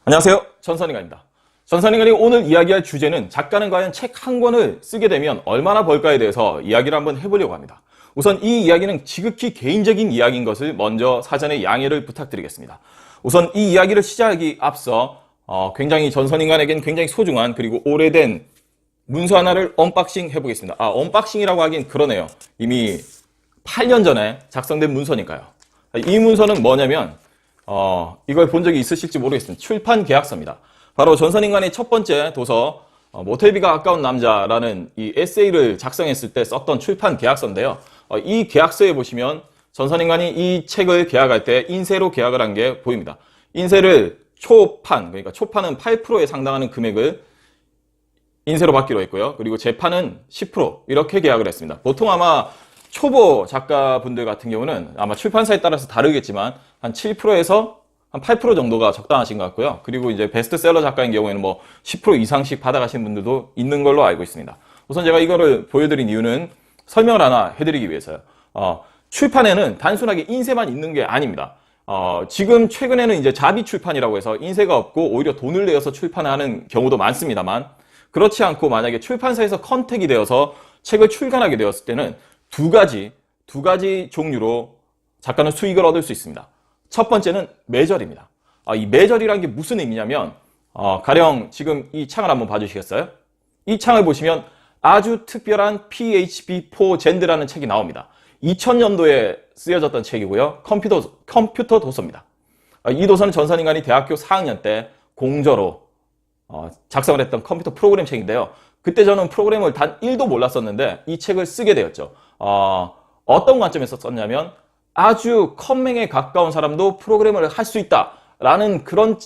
안녕하세요. 전선인가입니다. 전선인간이 오늘 이야기할 주제는 작가는 과연 책 한 권을 쓰게 되면 얼마나 벌까에 대해서 이야기를 한번 해보려고 합니다. 우선 이 이야기는 지극히 개인적인 이야기인 것을 먼저 사전에 양해를 부탁드리겠습니다. 우선 이 이야기를 시작하기 앞서 굉장히 전선인간에겐 굉장히 소중한 그리고 오래된 문서 하나를 언박싱 해보겠습니다. 언박싱이라고 하긴 그러네요. 이미 8년 전에 작성된 문서니까요. 이 문서는 뭐냐면 이걸 본 적이 있으실지 모르겠습니다. 출판 계약서입니다. 바로 전선인간의 첫 번째 도서 모텔비가 아까운 남자라는 이 에세이를 작성했을 때 썼던 출판 계약서인데요. 이 계약서에 보시면 전선인간이 이 책을 계약할 때 인세로 계약을 한 게 보입니다. 인세를 초판, 그러니까 초판은 8%에 상당하는 금액을 인세로 받기로 했고요. 그리고 재판은 10% 이렇게 계약을 했습니다. 보통 아마 초보 작가분들 같은 경우는 아마 출판사에 따라서 다르겠지만 한 7%에서 한 8% 정도가 적당하신 것 같고요. 그리고 이제 베스트셀러 작가인 경우에는 뭐 10% 이상씩 받아가시는 분들도 있는 걸로 알고 있습니다. 우선 제가 이거를 보여드린 이유는 설명을 하나 해드리기 위해서요. 출판에는 단순하게 인쇄만 있는 게 아닙니다. 지금 최근에는 이제 자비 출판이라고 해서 인쇄가 없고 오히려 돈을 내어서 출판하는 경우도 많습니다만 그렇지 않고 만약에 출판사에서 컨택이 되어서 책을 출간하게 되었을 때는 두 가지 종류로 작가는 수익을 얻을 수 있습니다. 첫 번째는 매절입니다. 이 매절이라는 게 무슨 의미냐면 가령 지금 이 창을 한번 봐주시겠어요? 이 창을 보시면 아주 특별한 PHP4 젠드라는 책이 나옵니다. 2000년도에 쓰여졌던 책이고요. 컴퓨터 도서입니다. 이 도서는 전선인간이 대학교 4학년 때 공저로 작성을 했던 컴퓨터 프로그램 책인데요. 그때 저는 프로그램을 단 1도 몰랐었는데 이 책을 쓰게 되었죠. 어떤 관점에서 썼냐면 아주 컴맹에 가까운 사람도 프로그램을 할 수 있다라는 그런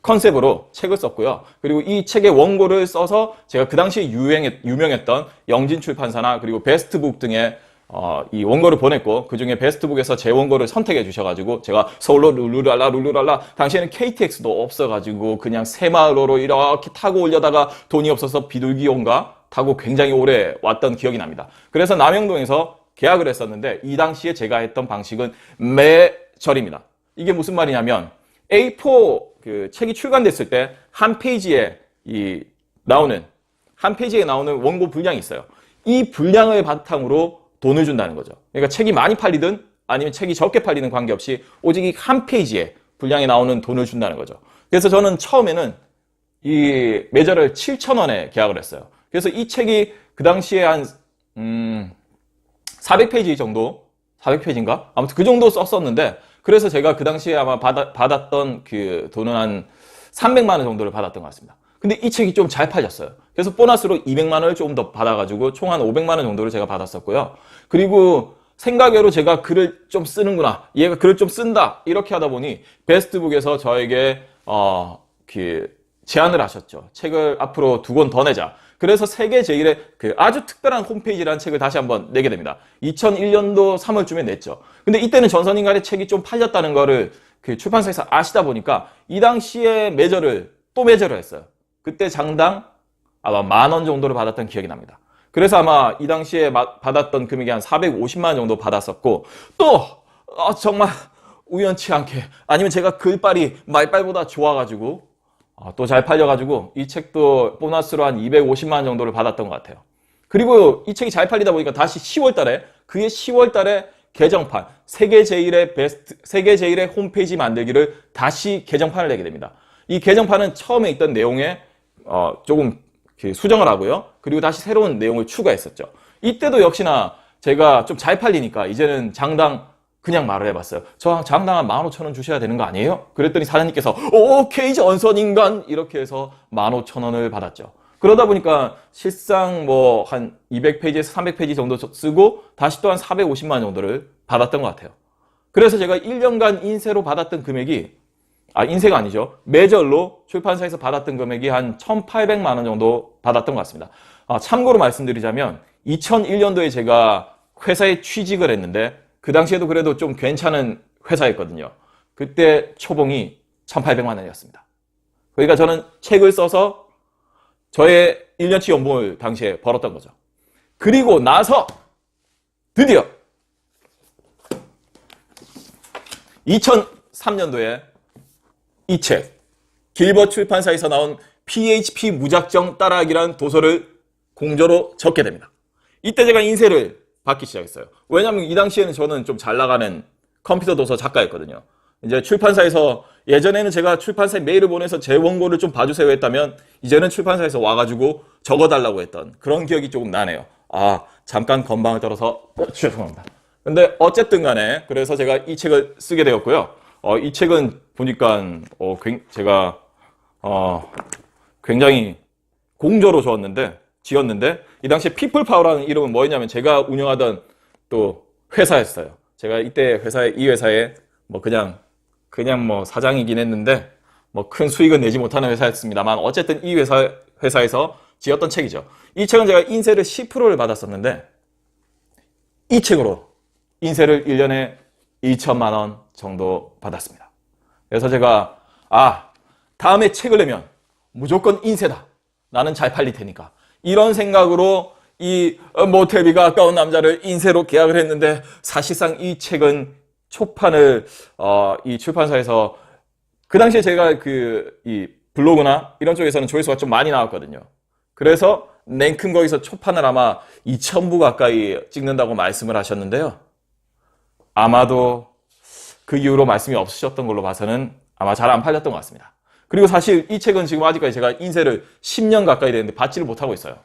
컨셉으로 책을 썼고요. 그리고 이 책의 원고를 써서 제가 그 당시에 유명했던 영진출판사나 그리고 베스트북 등의 이 원고를 보냈고 그 중에 베스트북에서 제 원고를 선택해 주셔가지고 제가 서울로 룰루랄라 당시에는 KTX도 없어가지고 그냥 새마을호로 이렇게 타고 오려다가 돈이 없어서 비둘기호인가 타고 굉장히 오래 왔던 기억이 납니다. 그래서 남영동에서 계약을 했었는데 이 당시에 제가 했던 방식은 매절입니다. 이게 무슨 말이냐면 A4 책이 출간됐을 때 한 페이지에 나오는 원고 분량이 있어요. 이 분량을 바탕으로 돈을 준다는 거죠. 그러니까 책이 많이 팔리든 아니면 책이 적게 팔리든 관계없이 오직 이 한 페이지에 분량이 나오는 돈을 준다는 거죠. 그래서 저는 처음에는 이 매절을 7,000원에 계약을 했어요. 그래서 이 책이 그 당시에 한 400페이지 정도, 400페이지인가? 아무튼 그 정도 썼었는데 그래서 제가 그 당시에 아마 받았던 그 돈은 한 300만 원 정도를 받았던 것 같습니다. 근데 이 책이 좀 잘 팔렸어요. 그래서 보너스로 200만 원을 조금 더 받아가지고 총 한 500만 원 정도를 제가 받았었고요. 그리고 생각외로 제가 글을 좀 쓰는구나, 얘가 글을 좀 쓴다 이렇게 하다 보니 베스트북에서 저에게 제안을 하셨죠. 책을 앞으로 2권 더 내자. 그래서 세계 제1의 아주 특별한 홈페이지라는 책을 다시 한번 내게 됩니다. 2001년도 3월쯤에 냈죠. 근데 이때는 전선인간의 책이 좀 팔렸다는 거를 출판사에서 아시다 보니까 이 당시에 매절을 했어요. 그때 장당 아마 10,000원 정도를 받았던 기억이 납니다. 그래서 아마 이 당시에 받았던 금액이 한 450만 원 정도 받았었고 또 정말 우연치 않게 아니면 제가 글빨이 말빨보다 좋아가지고 또 잘 팔려가지고 이 책도 보너스로 한 250만 원 정도를 받았던 것 같아요. 그리고 이 책이 잘 팔리다 보니까 다시 10월 달에 개정판, 세계 제1의 홈페이지 만들기를 다시 개정판을 내게 됩니다. 이 개정판은 처음에 있던 내용에 조금 수정을 하고요. 그리고 다시 새로운 내용을 추가했었죠. 이때도 역시나 제가 좀 잘 팔리니까 이제는 장당 그냥 말을 해봤어요. 저 장당 한 15,000원 주셔야 되는 거 아니에요? 그랬더니 사장님께서 오케이 전선인간 이렇게 해서 15,000원을 받았죠. 그러다 보니까 실상 뭐 한 200페이지에서 300페이지 정도 쓰고 다시 또 한 450만 원 정도를 받았던 것 같아요. 그래서 제가 1년간 인세로 받았던 금액이 인세가 아니죠. 매절로 출판사에서 받았던 금액이 한 1,800만 원 정도 받았던 것 같습니다. 참고로 말씀드리자면 2001년도에 제가 회사에 취직을 했는데 그 당시에도 그래도 좀 괜찮은 회사였거든요. 그때 초봉이 1,800만 원이었습니다. 그러니까 저는 책을 써서 저의 1년치 연봉을 당시에 벌었던 거죠. 그리고 나서 드디어 2003년도에 이 책 길벗 출판사에서 나온 PHP 무작정 따라하기라는 도서를 공저로 적게 됩니다. 이때 제가 인쇄를 받기 시작했어요. 왜냐하면 이 당시에는 저는 좀 잘 나가는 컴퓨터 도서 작가였거든요. 이제 출판사에서 예전에는 제가 출판사에 메일을 보내서 제 원고를 좀 봐주세요 했다면 이제는 출판사에서 와가지고 적어달라고 했던 그런 기억이 조금 나네요. 아, 잠깐 건방을 떨어서 죄송합니다. 근데 어쨌든 간에 그래서 제가 이 책을 쓰게 되었고요. 이 책은 보니까 제가 굉장히 공저로 지었는데 이 당시에 피플파워라는 이름은 뭐였냐면 제가 운영하던 또 회사였어요. 제가 이때 이 회사에 뭐 그냥 뭐 사장이긴 했는데 뭐 큰 수익은 내지 못하는 회사였습니다만 어쨌든 이 회사에서 지었던 책이죠. 이 책은 제가 인쇄를 10%를 받았었는데 이 책으로 인쇄를 1년에 2천만 원 정도 받았습니다. 그래서 제가 다음에 책을 내면 무조건 인쇄다. 나는 잘 팔릴 테니까. 이런 생각으로 이 모텔비가 아까운 남자를 인쇄로 계약을 했는데 사실상 이 책은 초판을 이 출판사에서 그 당시에 제가 이 블로그나 이런 쪽에서는 조회수가 좀 많이 나왔거든요. 그래서 냉큼 거기서 초판을 아마 2,000부 가까이 찍는다고 말씀을 하셨는데요. 아마도 그 이후로 말씀이 없으셨던 걸로 봐서는 아마 잘 안 팔렸던 것 같습니다. 그리고 사실 이 책은 지금 아직까지 제가 인쇄를 10년 가까이 됐는데 받지를 못하고 있어요.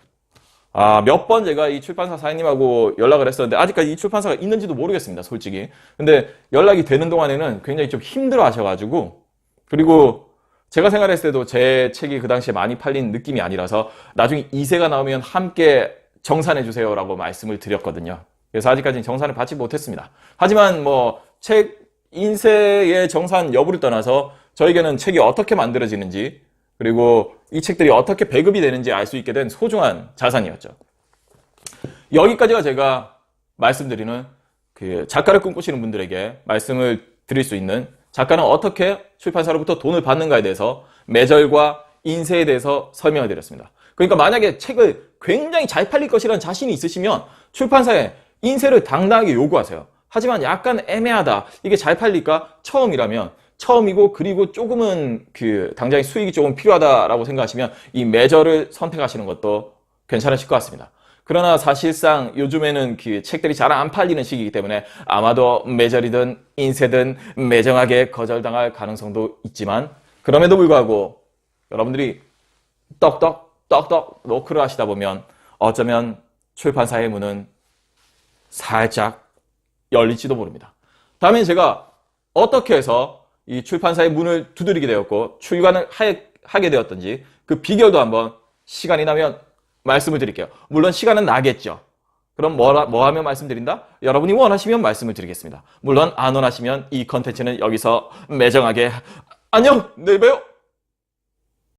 몇 번 제가 이 출판사 사장님하고 연락을 했었는데 아직까지 이 출판사가 있는지도 모르겠습니다, 솔직히. 근데 연락이 되는 동안에는 굉장히 좀 힘들어 하셔가지고, 그리고 제가 생각했을 때도 제 책이 그 당시에 많이 팔린 느낌이 아니라서 나중에 2세가 나오면 함께 정산해 주세요라고 말씀을 드렸거든요. 그래서 아직까지는 정산을 받지 못했습니다. 하지만 뭐 책 인쇄의 정산 여부를 떠나서 저에게는 책이 어떻게 만들어지는지 그리고 이 책들이 어떻게 배급이 되는지 알 수 있게 된 소중한 자산이었죠. 여기까지가 제가 말씀드리는 그 작가를 꿈꾸시는 분들에게 말씀을 드릴 수 있는 작가는 어떻게 출판사로부터 돈을 받는가에 대해서 매절과 인쇄에 대해서 설명을 드렸습니다. 그러니까 만약에 책을 굉장히 잘 팔릴 것이라는 자신이 있으시면 출판사에 인쇄를 당당하게 요구하세요. 하지만 약간 애매하다. 이게 잘 팔릴까? 처음이고 그리고 조금은 당장의 수익이 조금 필요하다라고 생각하시면 이 매저를 선택하시는 것도 괜찮으실 것 같습니다. 그러나 사실상 요즘에는 책들이 잘 안 팔리는 시기이기 때문에 아마도 매절이든 인쇄든 매정하게 거절당할 가능성도 있지만 그럼에도 불구하고 여러분들이 떡떡 노크를 하시다 보면 어쩌면 출판사의 문은 살짝 열릴지도 모릅니다. 다음엔 제가 어떻게 해서 이 출판사의 문을 두드리게 되었고 출간을 하게 되었던지 그 비결도 한번 시간이 나면 말씀을 드릴게요. 물론 시간은 나겠죠. 그럼 뭐 하면 말씀드린다? 여러분이 원하시면 말씀을 드리겠습니다. 물론 안 원하시면 이 컨텐츠는 여기서 매정하게 안녕! 내일 봬요!